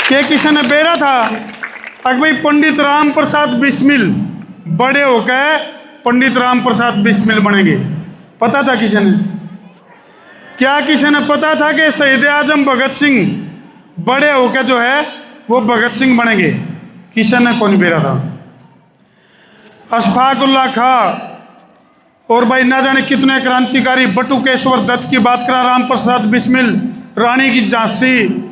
के किसी ने बेरा था अगर भाई पंडित राम प्रसाद बिस्मिल बड़े होकर पंडित राम प्रसाद बिस्मिल बनेंगे? पता था किसी ने? क्या किसी ने पता था कि शहीद आजम भगत सिंह बड़े होकर जो है वो भगत सिंह बनेंगे? किसी ने कौन बेरा था। अशफाकुल्ला खां और भाई ना जाने कितने क्रांतिकारी, बटुकेश्वर दत्त की बात करा, राम प्रसाद बिस्मिल, रानी की झांसी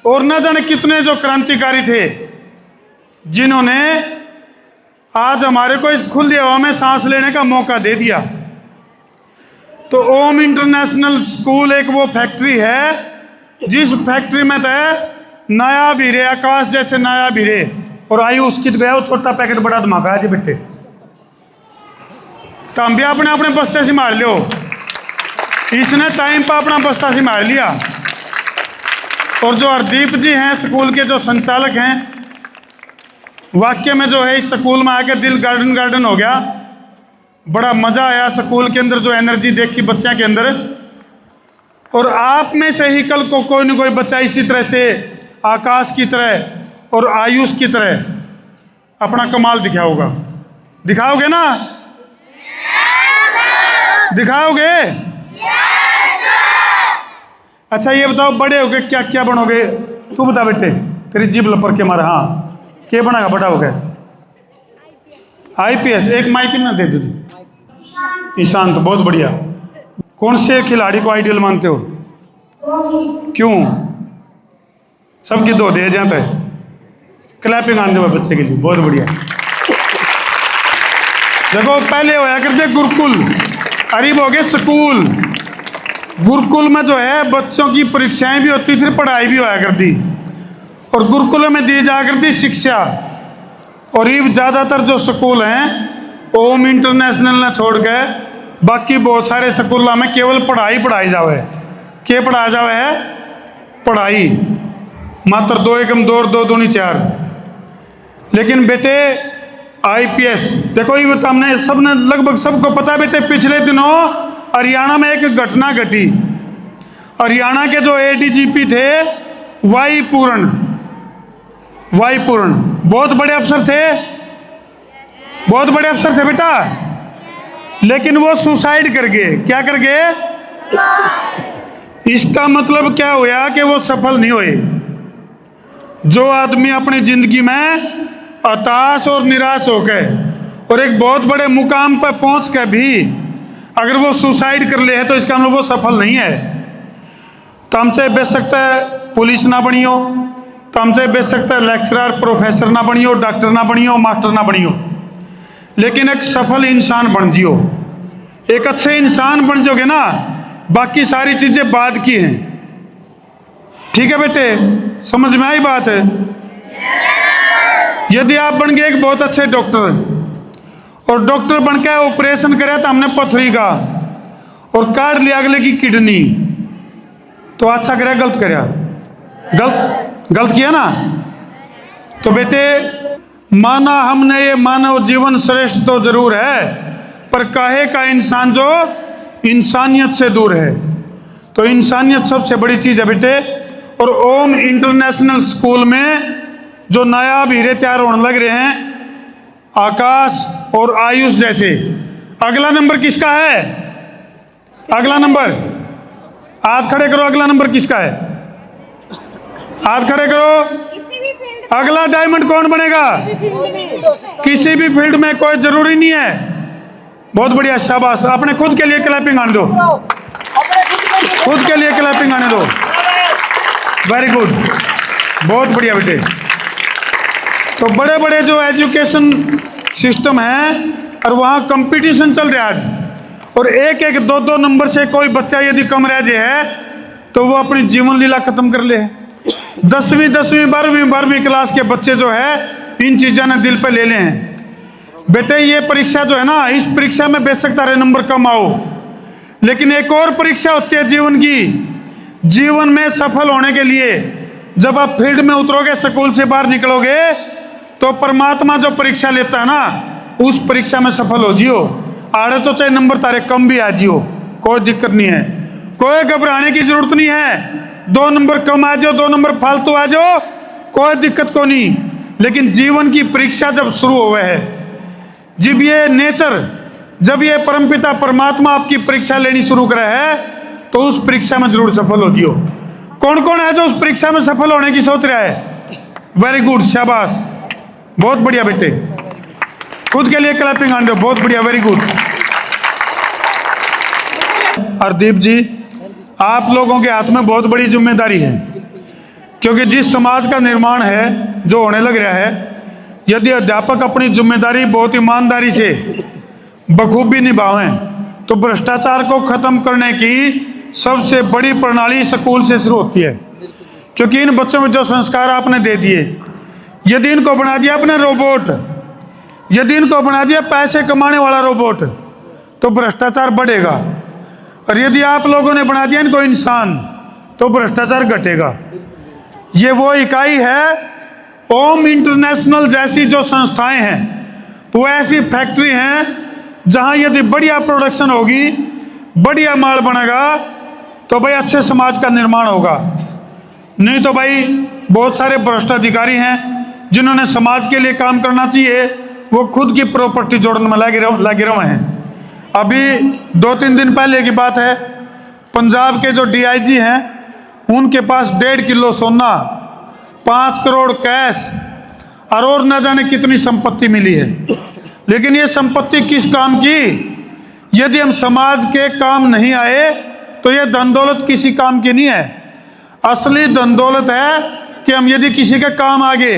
और ना जाने कितने जो क्रांतिकारी थे जिन्होंने आज हमारे को इस खुली हवा में सांस लेने का मौका दे दिया। तो ओम इंटरनेशनल स्कूल एक वो फैक्ट्री है जिस फैक्ट्री में तो नया हीरे, आकाश जैसे नया हीरे, और आयुष कित गया वो छोटा पैकेट बड़ा धमाका है जी बेटे। तो हम भी अपने अपने बस्ते से मार लियो, इसने टाइम पर अपना बस्ता से मार लिया। और जो हरदीप जी हैं स्कूल के जो संचालक हैं, वाक्य में जो है इस स्कूल में आके दिल गार्डन गार्डन हो गया। बड़ा मज़ा आया स्कूल के अंदर जो एनर्जी देखी बच्चों के अंदर। और आप में से ही कल को कोई न कोई बच्चा इसी तरह से आकाश की तरह और आयुष की तरह अपना कमाल दिखाओगा। दिखाओगे ना? दिखाओगे? अच्छा ये बताओ बड़े होगे क्या क्या बनोगे? तू बता बेटे, तेरी जीभ लपर के मारा। हाँ, क्या बनेगा बड़ा हो गया? आईपीएस। एक माइक ना दे दो। ईशांत, बहुत बढ़िया। कौन से खिलाड़ी को आइडियल मानते हो? क्यों? सबकी दो दे जाता है। क्लैपिंग आने दो बच्चे के लिए, बहुत बढ़िया। देखो पहले होया करते गुरुकुल, अरीब हो गए स्कूल। गुरुकुल में जो है बच्चों की परीक्षाएं भी होती थी, पढ़ाई भी होया करती, और गुरुकुल में दी जा करती शिक्षा। और ये ज़्यादातर जो स्कूल हैं ओम इंटरनेशनल ने छोड़ के बाकी बहुत सारे स्कूलों में केवल पढ़ाई पढ़ाई जावे। क्या पढ़ाया जावे है? पढ़ाई। मात्र 2 एकम 2 और 2 दूनी 4। लेकिन बेटे आईपीएस देखो, ये हमने सबने लगभग सबको पता है बेटे। पिछले दिनों हरियाणा में एक घटना घटी। हरियाणा के जो एडीजीपी थे वाई पूर्ण, बहुत बड़े अफसर थे, बहुत बड़े अफसर थे बेटा। लेकिन वो सुसाइड कर गए। क्या कर गए? इसका मतलब क्या हुआ कि वो सफल नहीं हुए। जो आदमी अपनी जिंदगी में हताश और निराश हो गए और एक बहुत बड़े मुकाम पर पहुंच कर भी अगर वो सुसाइड कर ले है तो इसका मतलब वो सफल नहीं है। तो हमसे बेच सकता है पुलिस ना बनियो, तो हमसे बेच सकता है लेक्चरर प्रोफेसर ना बनियो, डॉक्टर ना बनियो, मास्टर ना बनियो, लेकिन एक सफल इंसान बन जियो। एक अच्छे इंसान बन जाओगे ना, बाकी सारी चीजें बाद की हैं। ठीक है बेटे, समझ में आई बात है? यदि आप बन गए एक बहुत अच्छे डॉक्टर और डॉक्टर बन के ऑपरेशन कराया तो हमने पथरी का और काट लिया अगले की किडनी, तो अच्छा कराया गलत कराया? गलत किया ना। तो बेटे माना हमने ये मानव जीवन श्रेष्ठ तो जरूर है, पर काहे का इंसान जो इंसानियत से दूर है। तो इंसानियत सबसे बड़ी चीज है बेटे। और ओम इंटरनेशनल स्कूल में जो नया हीरे तैयार होने लग रहे हैं आकाश और आयुष जैसे। अगला नंबर किसका है? अगला नंबर हाथ खड़े करो। अगला नंबर किसका है? हाथ खड़े करो। अगला डायमंड कौन बनेगा? किसी भी फील्ड में, कोई जरूरी नहीं है। बहुत बढ़िया, शाबाश। अपने खुद के लिए क्लैपिंग आने दो, खुद के लिए क्लैपिंग आने दो। वेरी गुड, बहुत बढ़िया बेटे। तो बड़े बड़े जो एजुकेशन सिस्टम है और वहाँ कंपटीशन चल रहा है, और एक एक 2 नंबर से कोई बच्चा यदि कम रह जाए तो वो अपनी जीवन लीला खत्म कर ले। 10वीं 12वीं क्लास के बच्चे जो है इन चीज़ों ने दिल पे ले ले हैं। बेटे ये परीक्षा जो है ना, इस परीक्षा में बेशक तारे नंबर कम आओ, लेकिन एक और परीक्षा होती है जीवन की। जीवन में सफल होने के लिए जब आप फील्ड में उतरोगे, स्कूल से बाहर निकलोगे, तो परमात्मा जो परीक्षा लेता है ना, उस परीक्षा में सफल हो जियो। आड़े तो चाहे नंबर तारे कम भी आ जियो, कोई दिक्कत नहीं है, कोई घबराने की जरूरत नहीं है। 2 नंबर कम आ जाओ, 2 नंबर फालतू आ जाओ, कोई दिक्कत को नहीं। लेकिन जीवन की परीक्षा जब शुरू हुए है, जब ये नेचर, जब ये परमपिता परमात्मा आपकी परीक्षा लेनी शुरू करे है, तो उस परीक्षा में जरूर सफल हो जियो। कौन कौन है जो उस परीक्षा में सफल होने की सोच रहा है? वेरी गुड, शाबाश, बहुत बढ़िया बेटे, खुद के लिए क्लैपिंग आन दो, बहुत बढ़िया, वेरी गुड। हरदीप जी, आप लोगों के हाथ में बहुत बड़ी जिम्मेदारी है, क्योंकि जिस समाज का निर्माण है, जो होने लग रहा है, यदि अध्यापक अपनी जिम्मेदारी बहुत ईमानदारी से बखूबी निभावें, तो भ्रष्टाचार को खत्म करने की सबसे बड़ी प्रणाली स्कूल से शुरू होती है। क्योंकि इन बच्चों में जो संस्कार आपने दे दिए, यदि इनको बना दिया अपने रोबोट, यदि इनको बना दिया पैसे कमाने वाला रोबोट, तो भ्रष्टाचार बढ़ेगा। और यदि आप लोगों ने बना दिया इनको इंसान, तो भ्रष्टाचार घटेगा। ये वो इकाई है, ओम इंटरनेशनल जैसी जो संस्थाएं हैं, वो ऐसी फैक्ट्री हैं जहां यदि बढ़िया प्रोडक्शन होगी, बढ़िया माल बनेगा, तो भाई अच्छे समाज का निर्माण होगा। नहीं तो भाई बहुत सारे भ्रष्ट अधिकारी हैं जिन्होंने समाज के लिए काम करना चाहिए, वो खुद की प्रॉपर्टी जोड़ने में लगे रहे हैं। अभी 2-3 दिन पहले की बात है, पंजाब के जो DIG हैं, उनके पास 1.5 किलो सोना, 5 करोड़ कैश और न जाने कितनी संपत्ति मिली है। लेकिन ये संपत्ति किस काम की? यदि हम समाज के काम नहीं आए, तो ये धन दौलत किसी काम की नहीं है। असली धन दौलत है कि हम यदि किसी के काम आगे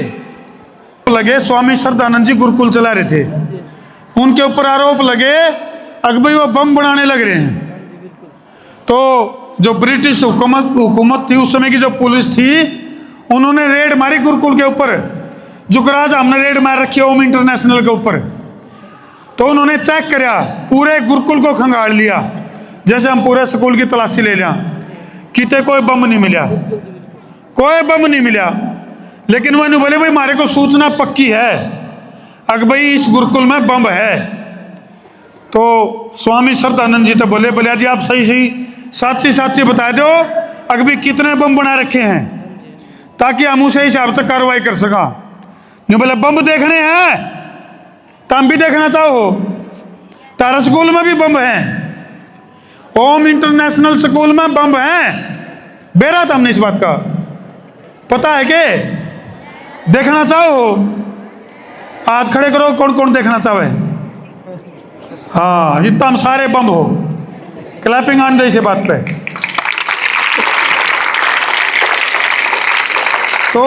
लगे। स्वामी श्रद्धानंद जी गुरुकुल चला रहे थे, उनके ऊपर आरोप लगे अगर भाई वो बम बनाने लग रहे हैं। तो जो ब्रिटिश हुकूमत थी, उस समय की जो पुलिस थी, उन्होंने रेड मारी गुरुकुल के ऊपर। जुगराज हमने रेड मार रखी है ओम इंटरनेशनल के ऊपर। तो उन्होंने चेक करा, पूरे गुरुकुल को खंगाल लिया, जैसे हम पूरे स्कूल की तलाशी ले लिया, किते कोई बम नहीं मिला, कोई बम नहीं मिला। लेकिन वो नहीं बोले भाई हमारे को सूचना पक्की है अगर भाई इस गुरुकुल में बम है। तो स्वामी श्रद्धानंद जी तो बोले जी आप सही साची बता दो अगर भी कितने बम बना रखे हैं, ताकि हम उसे हिसाब तक कार्रवाई कर सका। नहीं बोले बम देखने हैं तो हम भी देखना चाहो, तारा स्कूल में भी बम है, ओम इंटरनेशनल स्कूल में बम है। बेरा था हमने इस बात का, पता है कि देखना चाहो? हाथ खड़े करो, कौन कौन देखना चाहे? हाँ, इतना हम सारे बम हो, क्लैपिंग आन दो इस बात पे। तो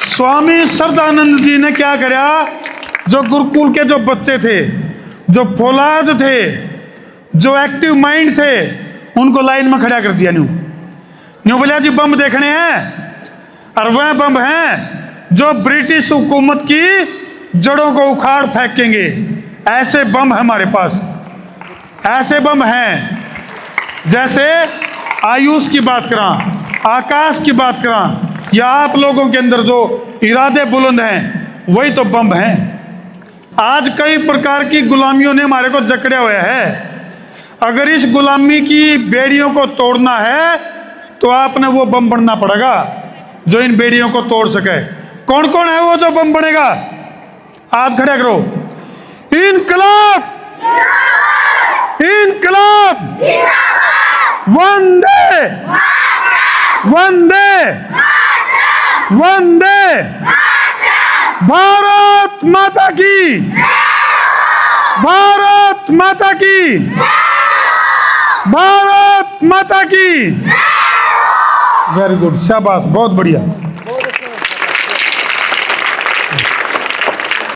स्वामी श्रद्धानंद जी ने क्या करा, जो गुरुकुल के जो बच्चे थे, जो फौलाद थे, जो एक्टिव माइंड थे, उनको लाइन में खड़ा कर दिया। न्यू बोलिया जी बम देखने हैं, और वह बम हैं जो ब्रिटिश हुकूमत की जड़ों को उखाड़ फेंकेंगे। ऐसे बम है हमारे पास, ऐसे बम हैं। जैसे आयुष की बात करा, आकाश की बात करा, या आप लोगों के अंदर जो इरादे बुलंद हैं, वही तो बम हैं। आज कई प्रकार की गुलामियों ने हमारे को जकड़ा हुआ है। अगर इस गुलामी की बेड़ियों को तोड़ना है, तो आपने वो बम बनना पड़ेगा जो इन बेड़ियों को तोड़ सके। कौन कौन है वो जो बम बनेगा? हाथ खड़े करो। इनकलाब, इनकलाब, वंदे वंदे वंदे, भारत माता की, भारत माता की, भारत माता की। वेरी गुड, शाबाश, बहुत बढ़िया।